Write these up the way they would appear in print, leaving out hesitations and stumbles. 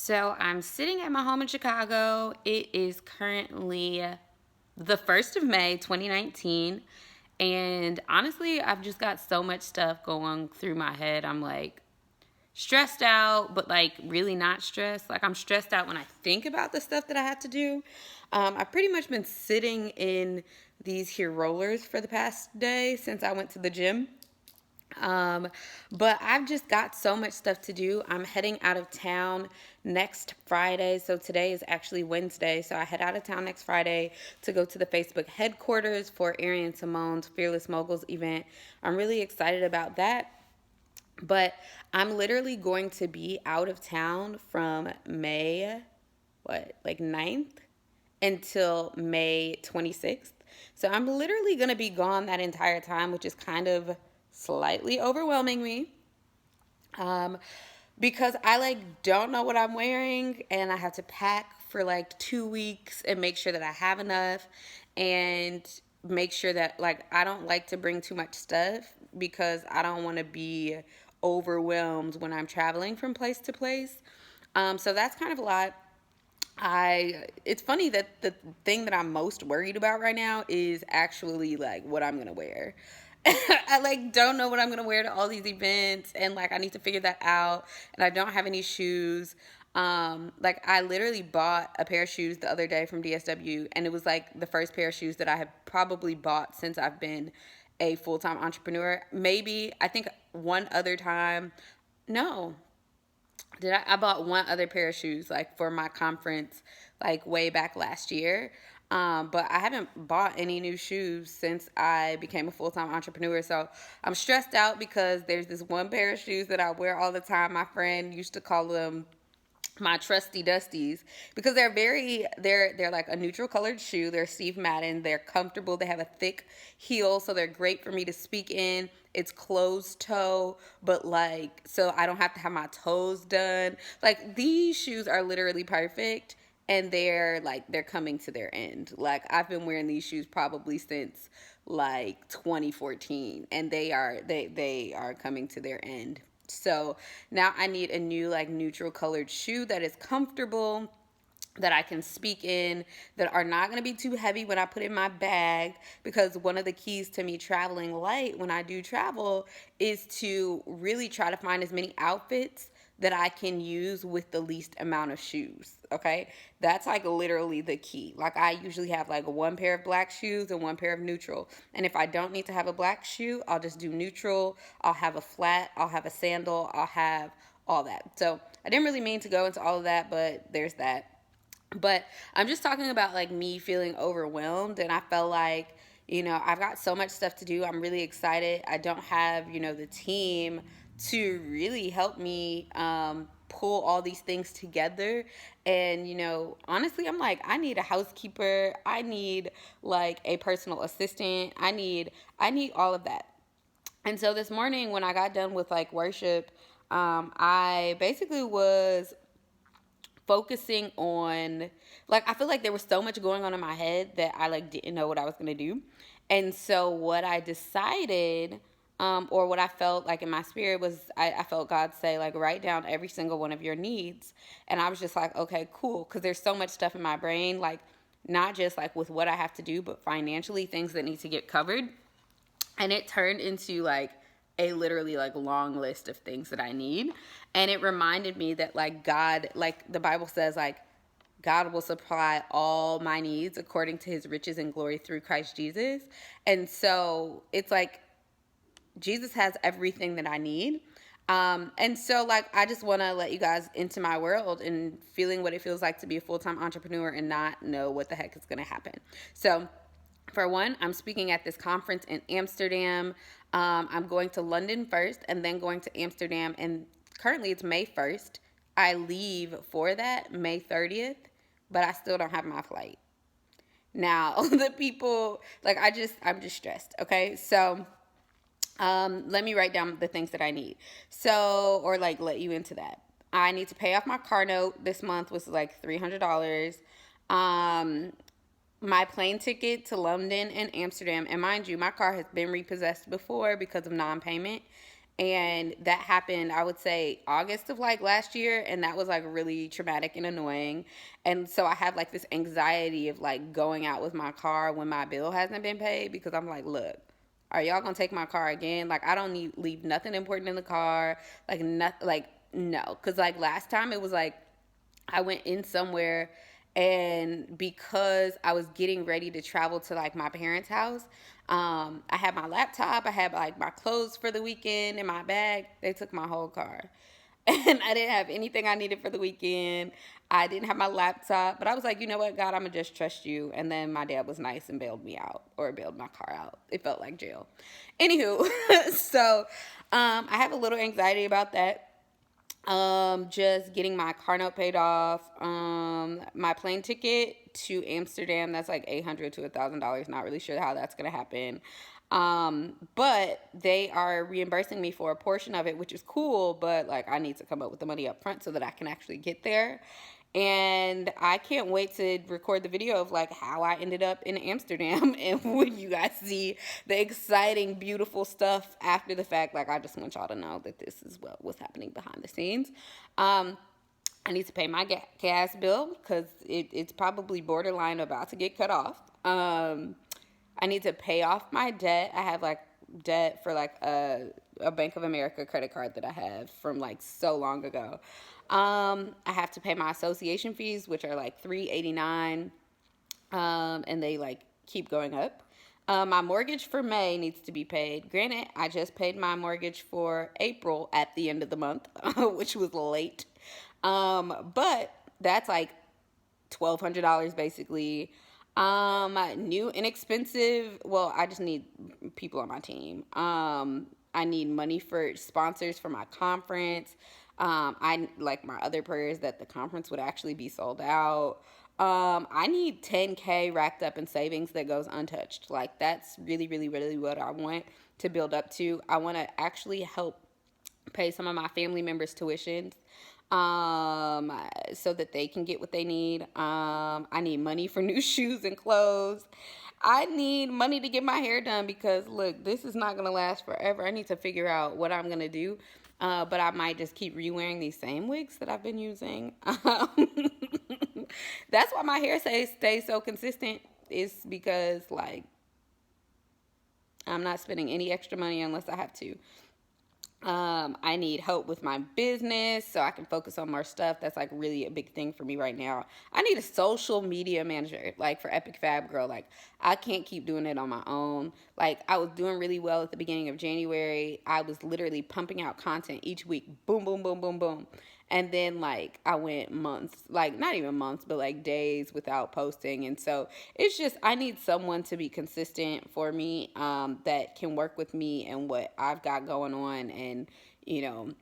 So I'm sitting at my home in Chicago. It is currently the 1st of May, 2019. And honestly, I've just got so much stuff going through my head. I'm like stressed out, but like really not stressed. Like I'm stressed out when I think about the stuff that I have to do. I've pretty much been sitting in these here rollers for the past day since I went to the gym. Um, but I've just got so much stuff to do. I'm heading out of town next Friday. So today is actually Wednesday. So I head out of town next Friday to go to the Facebook headquarters for Arian Simone's Fearless Moguls event. I'm really excited about that. But I'm literally going to be out of town from May, like 9th until May 26th. So I'm literally going to be gone that entire time, which is kind of slightly overwhelming me. Um, because I like don't know what I'm wearing and I have to pack for like 2 weeks and make sure that I have enough and make sure that like I don't like to bring too much stuff because I don't want to be overwhelmed when I'm traveling from place to place. So that's kind of a lot. It's funny that the thing that I'm most worried about right now is actually like what I'm gonna wear. I like don't know what I'm gonna wear to all these events, and like I need to figure that out. And I don't have any shoes. Like I literally bought a pair of shoes the other day from DSW, and it was like the first pair of shoes that I have probably bought since I've been a full time entrepreneur. Maybe I think one other time. No, I bought one other pair of shoes like for my conference like way back last year. But I haven't bought any new shoes since I became a full-time entrepreneur. So I'm stressed out because there's this one pair of shoes that I wear all the time. My friend used to call them my trusty dusties because they're like a neutral colored shoe. They're Steve Madden. They're comfortable. They have a thick heel, so they're great for me to speak in. It's closed toe, but like so I don't have to have my toes done. Like these shoes are literally perfect, and they're coming to their end. Like I've been wearing these shoes probably since like 2014, and they are coming to their end. So now I need a new like neutral colored shoe that is comfortable, that I can speak in, that are not going to be too heavy when I put in my bag. Because one of the keys to me traveling light when I do travel is to really try to find as many outfits that I can use with the least amount of shoes. Okay, that's like literally the key. Like I usually have like one pair of black shoes and one pair of neutral, and if I don't need to have a black shoe, I'll just do neutral. I'll have a flat, I'll have a sandal, I'll have all that. So I didn't really mean to go into all of that, but there's that. But I'm just talking about like me feeling overwhelmed, and I felt like, I've got so much stuff to do. I'm really excited. I don't have, the team to really help me pull all these things together. And, honestly, I'm like, I need a housekeeper. I need like a personal assistant. I need all of that. And so this morning when I got done with like worship, I basically was focusing on like I feel like there was so much going on in my head that I like didn't know what I was gonna do. And so what I decided, or what I felt like in my spirit was I felt God say like write down every single one of your needs. And I was just like, okay, cool, because there's so much stuff in my brain, like not just like with what I have to do, but financially things that need to get covered. And it turned into like a literally like long list of things that I need. And it reminded me that like God, like the Bible says, like God will supply all my needs according to his riches and glory through Christ Jesus. And so it's like Jesus has everything that I need. And so like I just want to let you guys into my world and feeling what it feels like to be a full-time entrepreneur and not know what the heck is going to happen. So for one, I'm speaking at this conference in Amsterdam. I'm going to London first and then going to Amsterdam. And currently it's May 1st. I leave for that May 30th, but I still don't have my flight. Now, the people, like I'm just stressed. Okay. So, let me write down the things that I need. So, or like let you into that. I need to pay off my car note this month, was like $300. My plane ticket to London and Amsterdam. And mind you, my car has been repossessed before because of non-payment. And that happened, I would say, August of like last year, and that was like really traumatic and annoying. And so I have like this anxiety of like going out with my car when my bill hasn't been paid, because I'm like, look, are y'all gonna take my car again? Like, I don't need leave nothing important in the car. Like, not like, no, because like last time it was like I went in somewhere, and because I was getting ready to travel to like my parents' house, I had my laptop, I had like my clothes for the weekend in my bag. They took my whole car. And I didn't have anything I needed for the weekend. I didn't have my laptop, but I was like, you know what, God, I'm gonna just trust you. And then my dad was nice and bailed me out, or bailed my car out. It felt like jail. Anywho, so I have a little anxiety about that. Just getting my car note paid off. My plane ticket to Amsterdam, that's like $800 to $1,000. Not really sure how that's gonna happen. But they are reimbursing me for a portion of it, which is cool, but like I need to come up with the money up front so that I can actually get there. And I can't wait to record the video of like how I ended up in Amsterdam, and when you guys see the exciting, beautiful stuff after the fact, like I just want y'all to know that this is what was happening behind the scenes. I need to pay my gas bill because it's probably borderline about to get cut off. I need to pay off my debt. I have like debt for like a Bank of America credit card that I have from like so long ago. I have to pay my association fees, which are like $3.89, and they like keep going up. My mortgage for May needs to be paid. Granted, I just paid my mortgage for April at the end of the month, which was late. But that's like $1,200 basically. New inexpensive. Well, I just need people on my team. I need money for sponsors for my conference. I like my other prayers that the conference would actually be sold out. I need 10K racked up in savings that goes untouched. Like that's really, really, really what I want to build up to. I want to actually help pay some of my family members' tuitions, so that they can get what they need. I need money for new shoes and clothes. I need money to get my hair done because look, this is not gonna last forever. I need to figure out what I'm gonna do. But I might just keep re-wearing these same wigs that I've been using. That's why my hair stays so consistent. Is because like I'm not spending any extra money unless I have to. I need help with my business so I can focus on more stuff. That's like really a big thing for me right now. I need a social media manager, like for Epic Fab Girl. Like I can't keep doing it on my own. Like I was doing really well at the beginning of January. I was literally pumping out content each week. Boom, boom, boom, boom, boom. And then like I went months, like not even months, but like days without posting. And so it's just I need someone to be consistent for me, that can work with me and what I've got going on. And you know,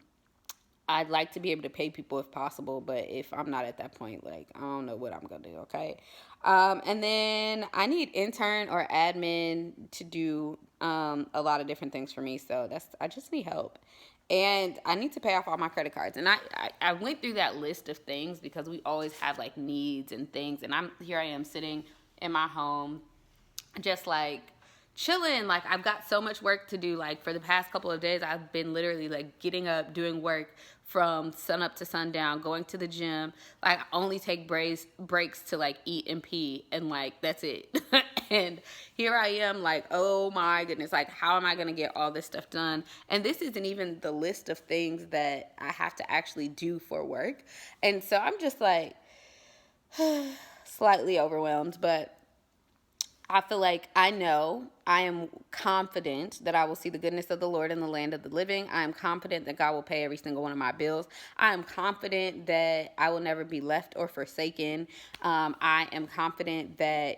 I'd like to be able to pay people if possible, but if I'm not at that point, like I don't know what I'm gonna do. Okay. And then I need intern or admin to do a lot of different things for me. So I just need help. And I need to pay off all my credit cards. And I went through that list of things because we always have like needs and things. And I am sitting in my home just like chilling. Like I've got so much work to do. Like for the past couple of days, I've been literally like getting up, doing work from sun up to sundown, going to the gym. Like I only take breaks to like eat and pee, and like that's it. And here I am like, oh my goodness, like how am I going to get all this stuff done? And this isn't even the list of things that I have to actually do for work. And so I'm just like slightly overwhelmed, but I feel like I am confident that I will see the goodness of the Lord in the land of the living. I am confident that God will pay every single one of my bills. I am confident that I will never be left or forsaken. I am confident that,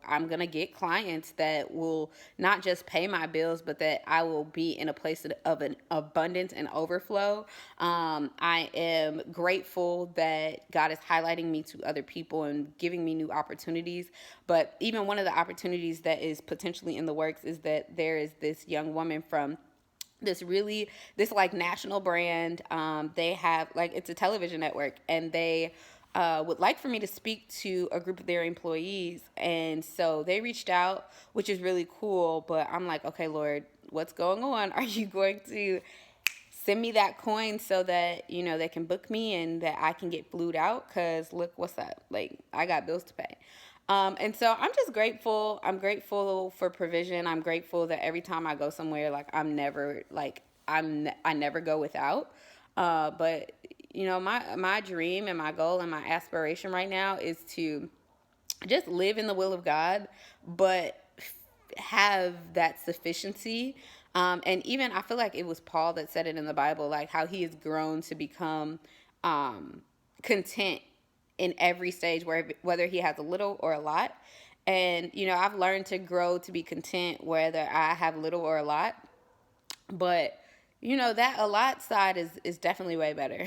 I'm going to get clients that will not just pay my bills, but that I will be in a place of an abundance and overflow. I am grateful that God is highlighting me to other people and giving me new opportunities. But even one of the opportunities that is potentially in the works is that there is this young woman from this like national brand. They have like, it's a television network, and they would like for me to speak to a group of their employees. And so they reached out, which is really cool. But I'm like, okay, Lord, what's going on? Are you going to send me that coin so that, they can book me and that I can get flued out? Because look what's up. Like, I got bills to pay. And so I'm just grateful. I'm grateful for provision. I'm grateful that every time I go somewhere, like, I never go without. But my dream and my goal and my aspiration right now is to just live in the will of God, but have that sufficiency. And even I feel like it was Paul that said it in the Bible, like how he has grown to become content in every stage, whether he has a little or a lot. And, I've learned to grow to be content whether I have little or a lot. But, that a lot side is definitely way better.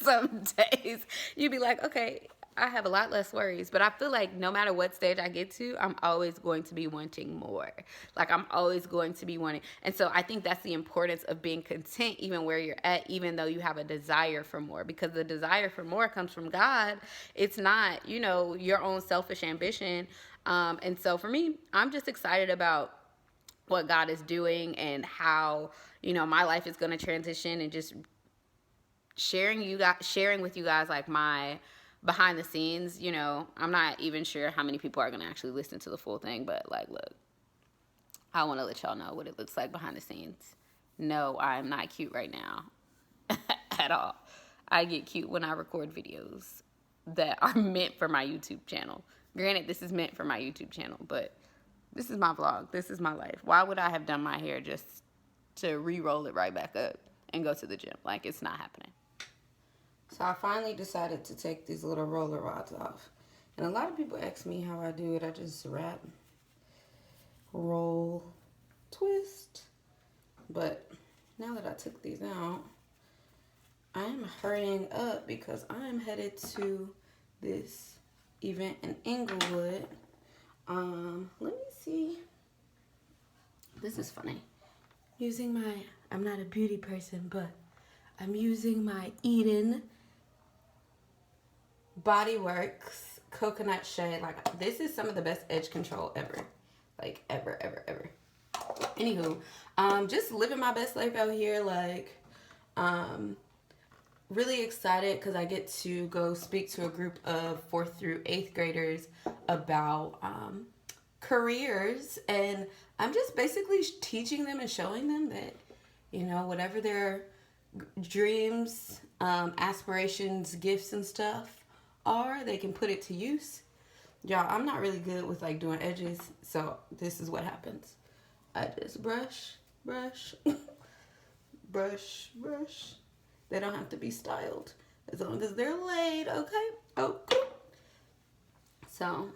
Some days you'd be like, okay, I have a lot less worries. But I feel like no matter what stage I get to, I'm always going to be wanting more. Like, I'm always going to be wanting. And so I think that's the importance of being content even where you're at, even though you have a desire for more. Because the desire for more comes from God. It's not, your own selfish ambition. And so for me, I'm just excited about what God is doing and how, my life is going to transition, and just sharing with you guys like my behind the scenes. I'm not even sure how many people are going to actually listen to the full thing, but like, look, I want to let y'all know what it looks like behind the scenes. No, I'm not cute right now at all. I get cute when I record videos that are meant for my YouTube channel. Granted, this is meant for my YouTube channel, but this is my vlog. This is my life. Why would I have done my hair just to re-roll it right back up and go to the gym? Like, it's not happening. So I finally decided to take these little roller rods off. And a lot of people ask me how I do it. I just wrap, roll, twist. But now that I took these out, I am hurrying up because I am headed to this event in Inglewood. Let me see. This is funny. I'm not a beauty person, but I'm using my Eden Body Works Coconut Shade. Like, this is some of the best edge control ever. Like, ever. Anywho, just living my best life out here. Like, really excited because I get to go speak to a group of 4th through 8th graders about careers, and I'm just basically teaching them and showing them that, whatever their dreams, aspirations, gifts and stuff are, they can put it to use. Y'all, I'm not really good with like doing edges, so this is what happens. I just brush, brush. They don't have to be styled as long as they're laid, okay? Oh, cool. So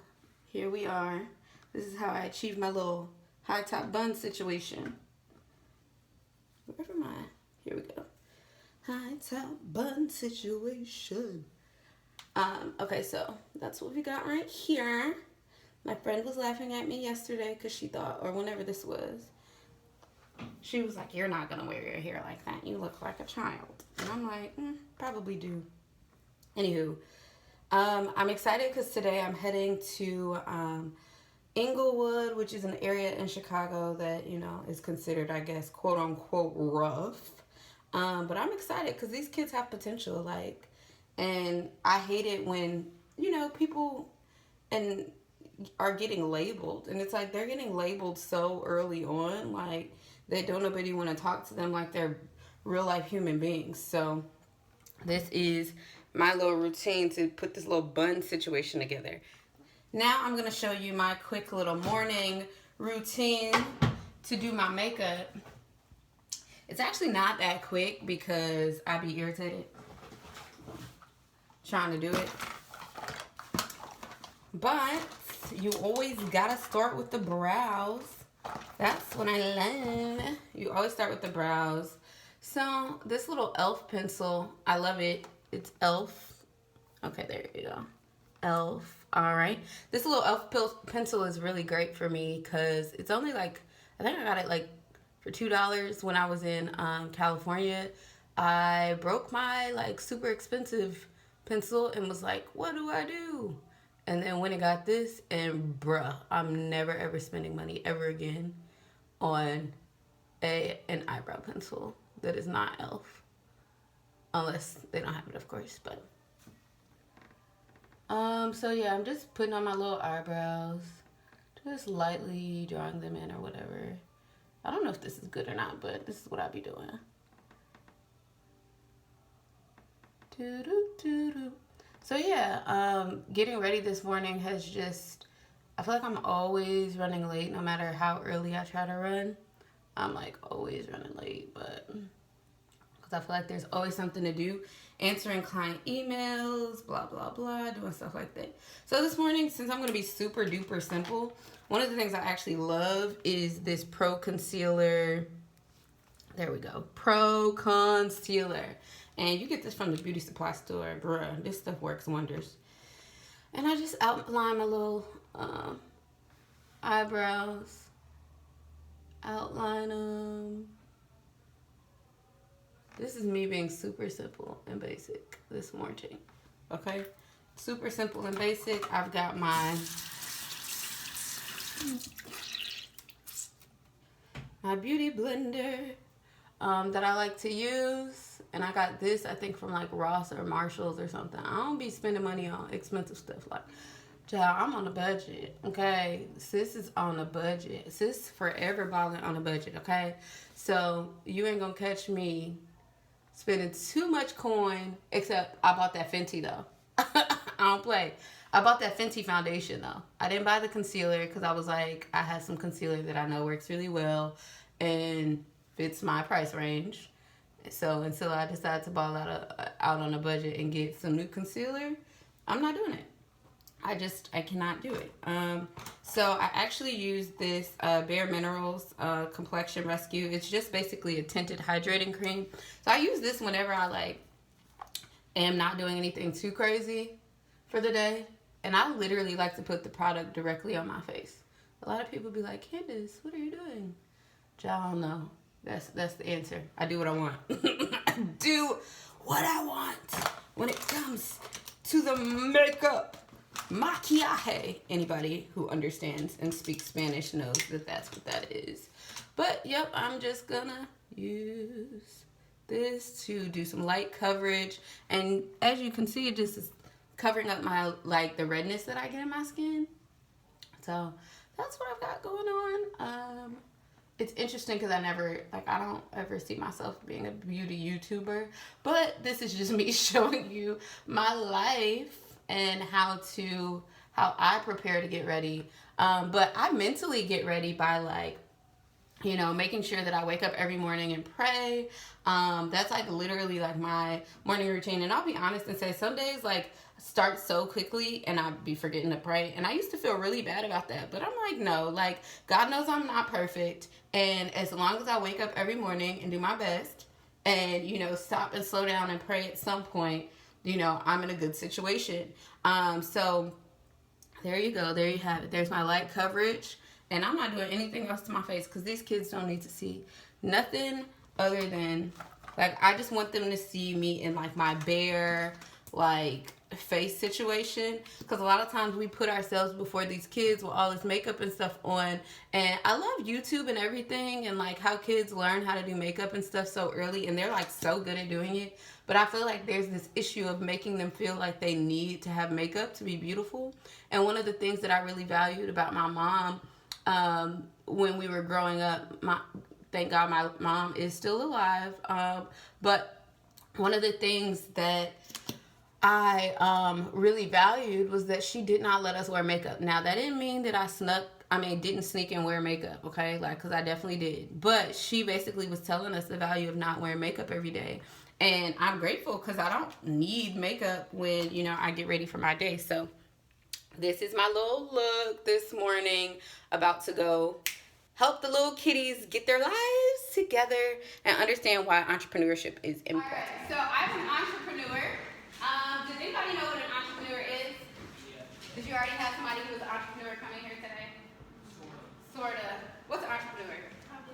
here we are. This is how I achieve my little high top bun situation. Where am I? Here we go. High top bun situation. Okay, so that's what we got right here. My friend was laughing at me yesterday because she thought, or whenever this was, she was like, "You're not gonna wear your hair like that. You look like a child." And I'm like, probably do. Anywho, I'm excited because today I'm heading to Inglewood, which is an area in Chicago that, is considered, I guess, quote unquote rough. But I'm excited because these kids have potential, like, and I hate it when, people are getting labeled, and it's like they're getting labeled so early on, like they don't nobody want to talk to them like they're real life human beings. So this is my little routine to put this little bun situation together. Now I'm going to show you my quick little morning routine to do my makeup. It's actually not that quick because I be irritated trying to do it. But you always got to start with the brows. That's what I love. You always start with the brows. So this little e.l.f. pencil, I love it. It's e.l.f. Okay, there you go. e.l.f. All right. This little e.l.f. pencil is really great for me because it's only like, I think I got it like for $2 when I was in California. I broke my like super expensive pencil and was like, what do I do? And then when it got this, and bruh, I'm never ever spending money ever again on an eyebrow pencil that is not e.l.f. Unless they don't have it, of course, but so yeah, I'm just putting on my little eyebrows, just lightly drawing them in or whatever. I don't know if this is good or not, but this is what I'll be doing. So yeah, getting ready this morning has just, I feel like I'm always running late no matter how early I try to run. I'm like always running late, but because I feel like there's always something to do, answering client emails, blah blah blah, doing stuff like that. So this morning, since I'm going to be super duper simple, one of the things I actually love is this Pro Concealer. There we go, Pro Concealer. And you get this from the beauty supply store. Bruh, this stuff works wonders. And I just outline my little eyebrows. Outline them. This is me being super simple and basic this morning. Okay? Super simple and basic. I've got my beauty blender that I like to use. And I got this, I think, from like Ross or Marshalls or something. I don't be spending money on expensive stuff. Like, child, I'm on a budget, okay? Sis is on a budget. Sis forever balling on a budget, okay? So you ain't gonna catch me spending too much coin, except I bought that Fenty, though. I don't play. I bought that Fenty foundation, though. I didn't buy the concealer because I was like, I had some concealer that I know works really well and fits my price range. So until I decide to ball out on a budget and get some new concealer, I'm not doing it. I cannot do it. So I actually use this Bare Minerals Complexion Rescue. It's just basically a tinted hydrating cream. So I use this whenever I am not doing anything too crazy for the day. And I literally like to put the product directly on my face. A lot of people be like, Candace, what are you doing? I don't know. That's the answer. I do what I want. I do what I want when it comes to the makeup. Maquillaje. Anybody who understands and speaks Spanish knows that that's what that is. But yep, I'm just gonna use this to do some light coverage. And as you can see, it just is covering up my, the redness that I get in my skin. So that's what I've got going on. It's interesting because I don't ever see myself being a beauty YouTuber, but this is just me showing you my life and how I prepare to get ready. But I mentally get ready by making sure that I wake up every morning and pray. That's literally my morning routine. And I'll be honest and say some days start so quickly and I'd be forgetting to pray. And I used to feel really bad about that. But I'm no, God knows I'm not perfect. And as long as I wake up every morning and do my best and, stop and slow down and pray at some point, I'm in a good situation. So there you go. There you have it. There's my light coverage. And I'm not doing anything else to my face because these kids don't need to see nothing other than, I just want them to see me in, my bare, face situation. Because a lot of times we put ourselves before these kids with all this makeup and stuff on. And I love YouTube and everything and, how kids learn how to do makeup and stuff so early. And they're, so good at doing it. But I feel like there's this issue of making them feel like they need to have makeup to be beautiful. And one of the things that I really valued about my mom when we were growing up, thank God my mom is still alive. But one of the things that I really valued was that she did not let us wear makeup. Now, that didn't mean that didn't sneak and wear makeup, okay? Because I definitely did. But she basically was telling us the value of not wearing makeup every day. And I'm grateful because I don't need makeup when, I get ready for my day. So this is my little look this morning, about to go help the little kitties get their lives together and understand why entrepreneurship is important. All right, so I'm an entrepreneur. Does anybody know what an entrepreneur is? Yeah. Did you already have somebody who was an entrepreneur coming here today? Sort of. What's an entrepreneur? Probably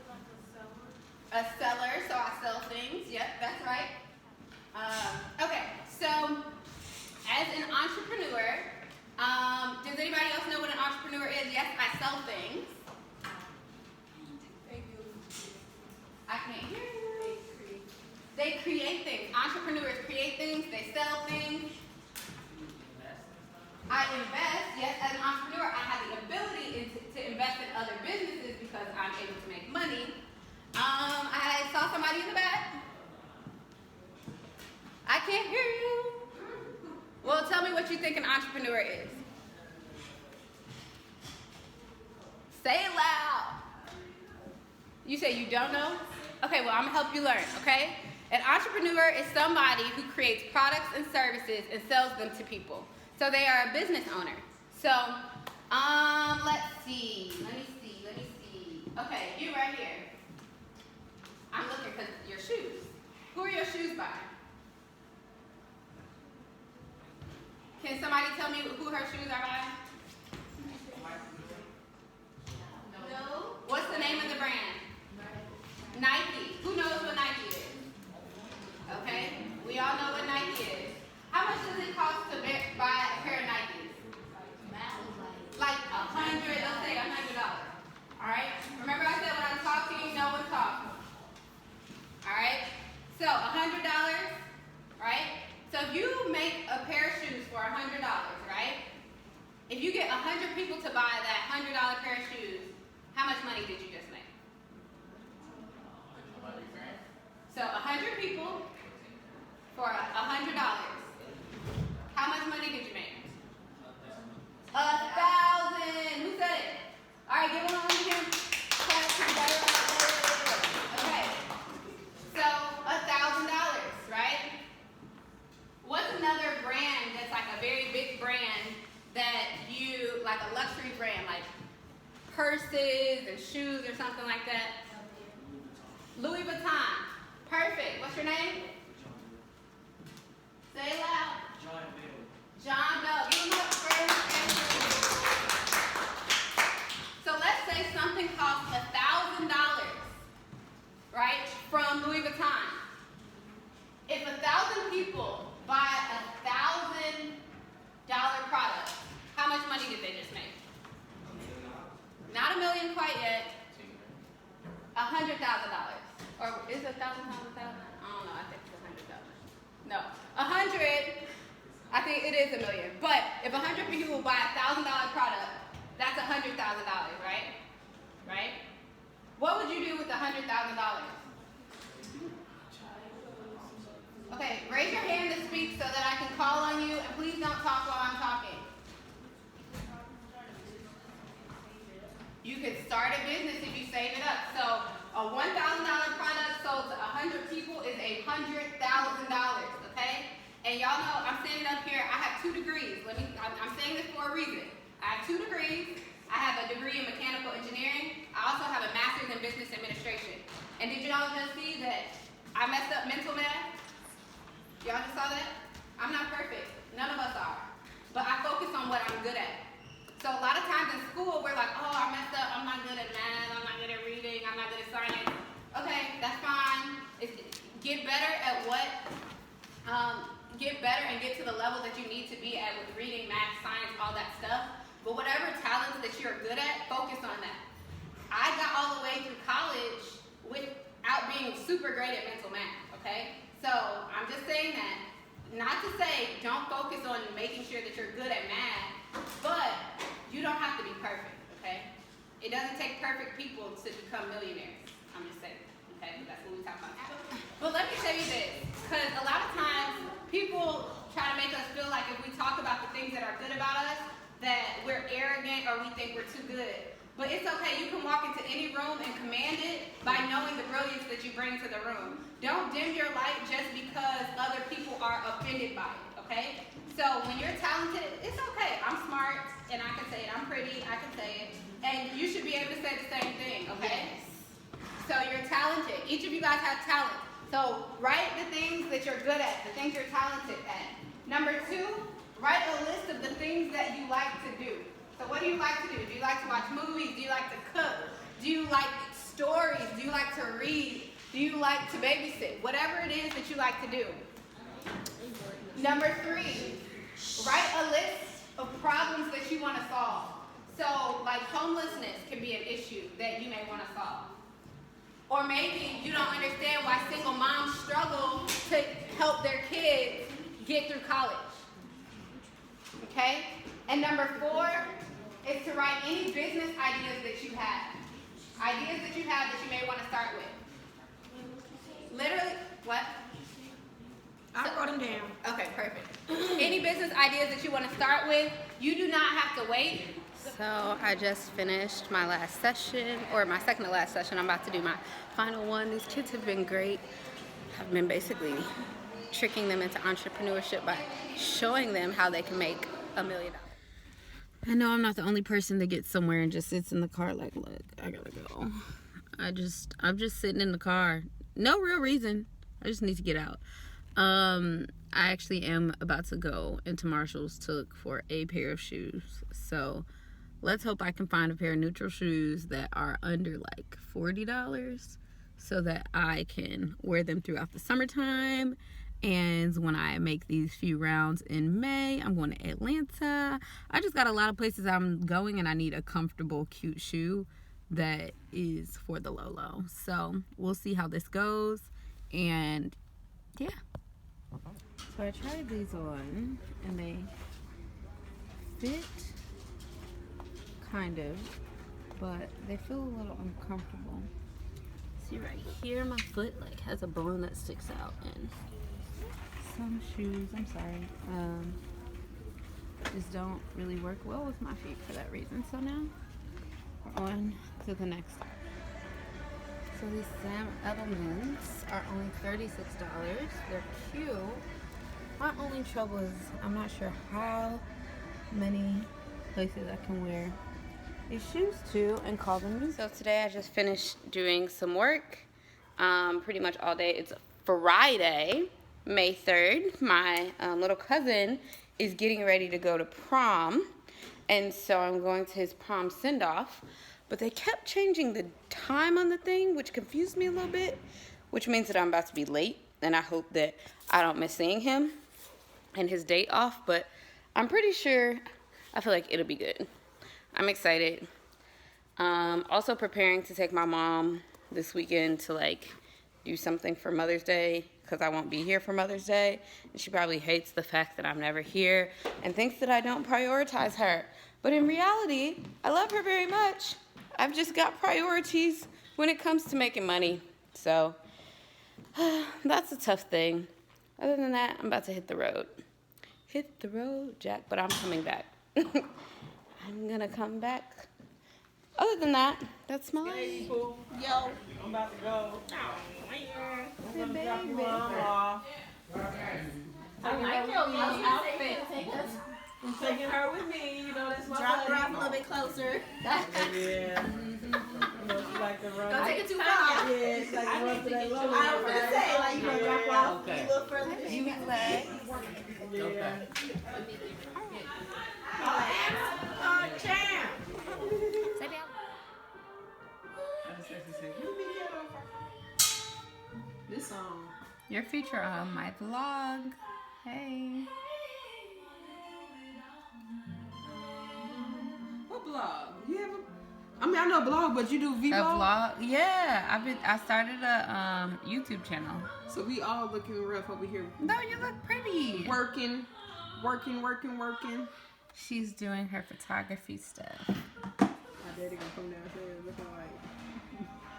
a seller, so I sell things. Yep, that's right. Okay, so as an entrepreneur, does anybody else know what an entrepreneur is? Yes, I sell things. create things. Entrepreneurs create things, they sell things. I invest. Yes, as an entrepreneur, I have the ability to invest in other businesses because I'm able to make money. I saw somebody in the back. I can't hear you. Well, tell me what you think an entrepreneur is. Say it loud. You say you don't know? Okay, well, I'm gonna help you learn, okay? An entrepreneur is somebody who creates products and services and sells them to people. So they are a business owner. So, let's see. Let me see. Okay, you right here. I'm looking for your shoes. Who are your shoes by? Can somebody tell me who her shoes are by? No. What's the name of the brand? Nike. Who knows what Nike is? Okay, we all know what Nike is. How much does it cost to buy a pair of Nikes? Like $100, let's say $100. All right, remember I said when I talk to you, no one talks. All right, so $100, right? So if you make a pair of shoes for $100, right? If you get 100 people to buy that $100 pair of shoes, how much money did you just make? So 100 people for $100. How much money did you make? 1,000. Who said it? All right, give one on here. Okay. So $1,000, right? What's another brand that's like a very big brand that you, like a luxury brand, like purses and shoes or something like that? Louis Vuitton. Perfect. What's your name? Say it loud. John Bell. Give him up first. So let's say something costs $1,000, right, from Louis Vuitton. If 1,000 people buy $1,000 product, how much money did they just make? Not $1 million quite yet. $100,000. Or is it 1,000 times 1,000? I don't know. I think it's 100,000. No, 100. I think it is $1 million. But if 100 people buy $1,000 product, that's $100,000, right? Right? What would you do with $100,000? Okay, raise your hand to speak so that I can call on you, and please don't talk while I'm talking. You could start a business if you save it up. So a $1,000 product sold to 100 people is $100,000, okay? And y'all know I'm standing up here, I have 2 degrees. I'm saying this for a reason. I have 2 degrees. I have a degree in mechanical engineering. I also have a master's in business administration. And did y'all just see that I messed up mental math? Y'all just saw that? I'm not perfect. None of us are. But I focus on what I'm good at. So a lot of times in school, we're like, oh, I messed up. I'm not good at math. I'm not good at reading. I'm not good at science. Okay, that's fine. Get better at what, get better and get to the level that you need to be at with reading, math, science, all that stuff. But whatever talents that you're good at, focus on that. I got all the way through college without being super great at mental math, okay? So I'm just saying that, not to say don't focus on making sure that you're good at math, but you don't have to be perfect, okay? It doesn't take perfect people to become millionaires. I'm just saying, okay? That's what we talk about. But let me tell you this, because a lot of times people try to make us feel like if we talk about the things that are good about us, that we're arrogant or we think we're too good. But it's okay, you can walk into any room and command it by knowing the brilliance that you bring to the room. Don't dim your light just because other people are offended by it, okay? So when you're talented, it's okay. I'm smart, and I can say it. I'm pretty, I can say it. And you should be able to say the same thing, okay? Yes. So you're talented. Each of you guys have talent. So write the things that you're good at, the things you're talented at. Number 2, write a list of the things that you like to do. So what do you like to do? Do you like to watch movies? Do you like to cook? Do you like stories? Do you like to read? Do you like to babysit? Whatever it is that you like to do. Number 3, write a list of problems that you want to solve. So like homelessness can be an issue that you may want to solve. Or maybe you don't understand why single moms struggle to help their kids get through college. Okay? And number 4 is to write any business ideas that you have. Ideas that you have that you may want to start with. Literally, what? I wrote them down. Okay, perfect. Any business ideas that you want to start with, you do not have to wait. So I just finished my last session, or my second to last session. I'm about to do my final one. These kids have been great. I've been basically tricking them into entrepreneurship by showing them how they can make $1 million. I know I'm not the only person that gets somewhere and just sits in the car like, look, I gotta go. I'm just sitting in the car. No real reason. I just need to get out. I actually am about to go into Marshall's to look for a pair of shoes. So let's hope I can find a pair of neutral shoes that are under like $40 so that I can wear them throughout the summertime. And when I make these few rounds in May, I'm going to Atlanta. I just got a lot of places I'm going, and I need a comfortable, cute shoe that is for the low. So we'll see how this goes. And yeah. So I tried these on, and they fit kind of, but they feel a little uncomfortable. See right here, my foot like has a bone that sticks out, and some shoes, I'm sorry, just don't really work well with my feet for that reason. So now we're on to the next step. So these Sam Edelmans are only $36. They're cute. My only trouble is I'm not sure how many places I can wear these shoes to and call them new. So today I just finished doing some work pretty much all day. It's Friday, May 3rd. My little cousin is getting ready to go to prom, and so I'm going to his prom send-off. But they kept changing the time on the thing, which confused me a little bit, which means that I'm about to be late, and I hope that I don't miss seeing him and his date off, but I'm pretty sure, I feel like it'll be good. I'm excited. Also preparing to take my mom this weekend to like do something for Mother's Day, because I won't be here for Mother's Day, and she probably hates the fact that I'm never here and thinks that I don't prioritize her. But in reality, I love her very much. I've just got priorities when it comes to making money. So that's a tough thing. Other than that, I'm about to hit the road. Hit the road, Jack, but I'm coming back. I'm gonna come back. Other than that, that's my life. Hey, yo, I'm about to go. I'm gonna drop your mom off. I like your little outfit. I'm taking her with me. You know, that's my Drop her off a little bit closer. Yeah. You know, she like to run. Don't take it too far. Yeah, it's like to run to that low. I was gonna say, like, you gonna drop her off a little further. You can legs. Yeah. Champ. Say down. This song. Your feature on my vlog. Hey. What blog? You have a... I mean, I know blog, but you do A vlog? vlog? Yeah. I started a YouTube channel. So we all looking rough over here. No, you look pretty. Working. She's doing her photography stuff. My daddy gonna come downstairs looking like...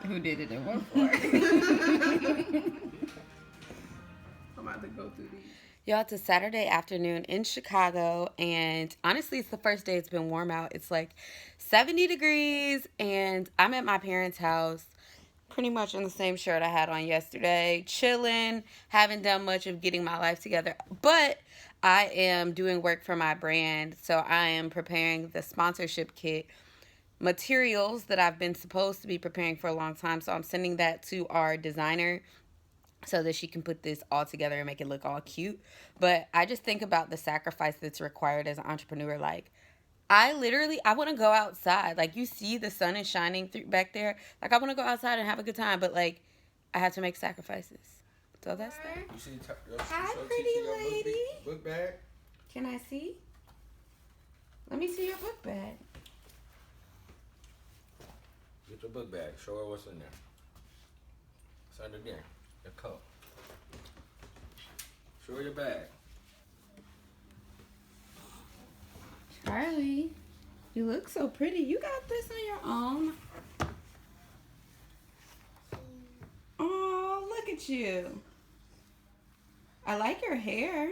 Who did it and what for? I'm about to go through these. Y'all, it's a Saturday afternoon in Chicago, and honestly, it's the first day it's been warm out. It's like 70 degrees, and I'm at my parents' house, pretty much in the same shirt I had on yesterday, chilling, haven't done much of getting my life together, but I am doing work for my brand, so I am preparing the sponsorship kit materials that I've been supposed to be preparing for a long time, so I'm sending that to our designer so that she can put this all together and make it look all cute. But I just think about the sacrifice that's required as an entrepreneur. Like, I want to go outside. Like, you see the sun is shining through back there. Like, I want to go outside and have a good time, but, like, I have to make sacrifices. So that's there. You see Hi, pretty lady. Book bag. Can I see? Let me see your book bag. Get your book bag. Show her what's in there. It's under there. The coat. Show your bag. Charlie, you look so pretty. You got this on your own. Oh, look at you. I like your hair.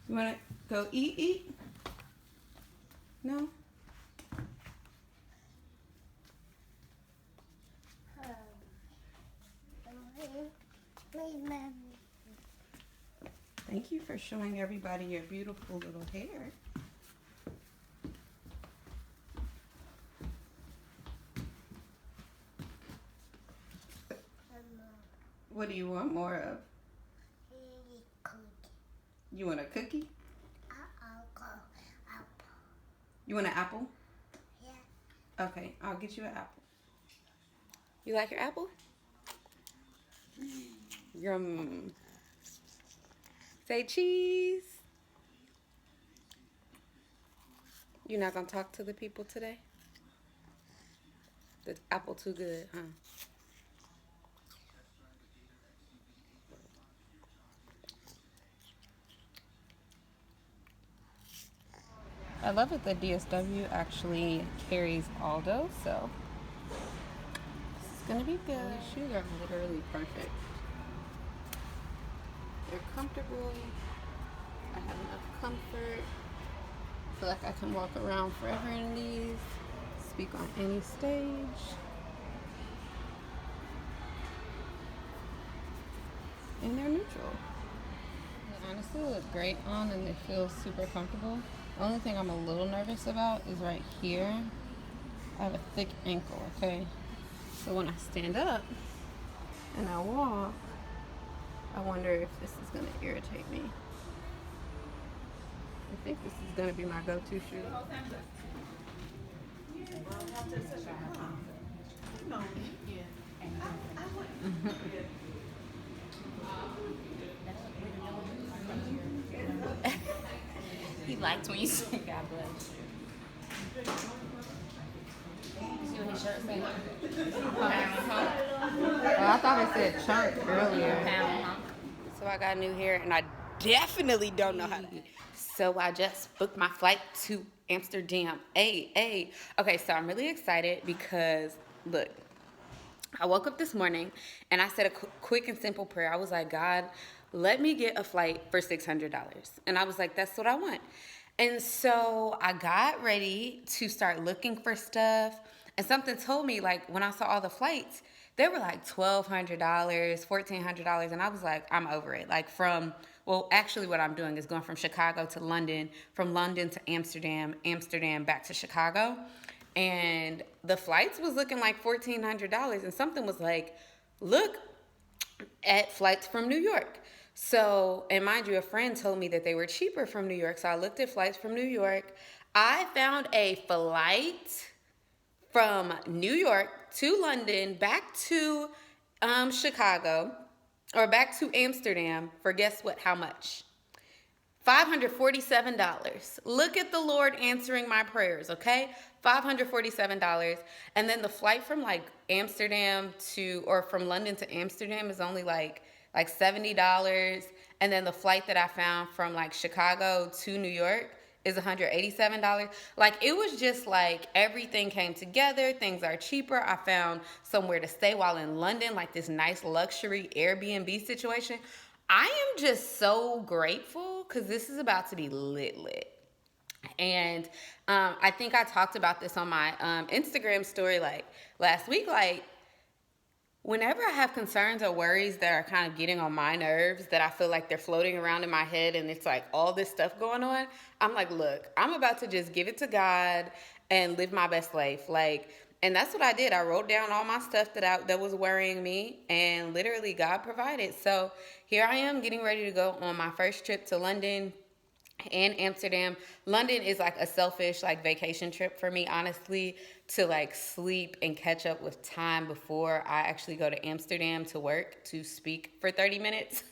You want to go eat? No? Thank you for showing everybody your beautiful little hair. What do you want more of? You want a cookie? You want an apple? Yeah. Okay, I'll get you an apple. You like your apple? Yum. Say cheese. You're not gonna talk to the people today? The apple too good, huh? I love that the DSW actually carries Aldo, so this is gonna be good. These shoes are literally perfect. They're comfortable. I have enough comfort. I feel like I can walk around forever in these, speak on any stage. And they're neutral. They honestly look great on and they feel super comfortable. The only thing I'm a little nervous about is right here. I have a thick ankle, okay? So when I stand up and I walk, I wonder if this is gonna irritate me. I think this is gonna be my go-to shoe. He liked when you said God bless. See what his shirt said? Oh, I thought it said chunk earlier. So I got new hair and I definitely don't know how to. So I just booked my flight to Amsterdam. Okay, so I'm really excited because, look, I woke up this morning and I said a quick and simple prayer. I was like, God, let me get a flight for $600. And I was like, that's what I want. And so I got ready to start looking for stuff. And something told me, like, when I saw all the flights, they were like $1,200, $1,400. And I was like, I'm over it. Like actually what I'm doing is going from Chicago to London, from London to Amsterdam, Amsterdam back to Chicago. And the flights was looking like $1,400. And something was like, look at flights from New York. So, and mind you, a friend told me that they were cheaper from New York. So I looked at flights from New York. I found a flight from New York to London, back to Chicago, or back to Amsterdam for guess what, how much? $547. Look at the Lord answering my prayers, okay? $547. And then the flight from like Amsterdam to, or from London to Amsterdam is only like $70. And then the flight that I found from like Chicago to New York is $187. Like, it was just like everything came together. Things are cheaper. I found somewhere to stay while in London, like this nice luxury Airbnb situation. I am just so grateful because this is about to be lit. And I think I talked about this on my Instagram story like last week. Like, whenever I have concerns or worries that are kind of getting on my nerves, that I feel like they're floating around in my head and it's like all this stuff going on, I'm like, look, I'm about to just give it to God and live my best life. Like, and that's what I did. I wrote down all my stuff that was worrying me, and literally God provided. So here I am getting ready to go on my first trip to London and Amsterdam. London is like a selfish like vacation trip for me, honestly, to like sleep and catch up with time before I actually go to Amsterdam to work, to speak for 30 minutes.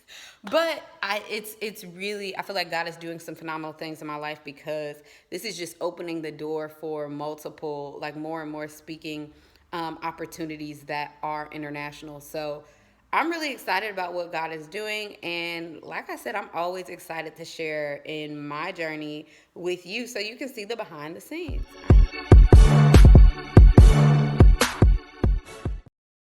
But it's really, I feel like God is doing some phenomenal things in my life, because this is just opening the door for multiple, like more and more speaking opportunities that are international. So I'm really excited about what God is doing. And like I said, I'm always excited to share in my journey with you so you can see the behind the scenes.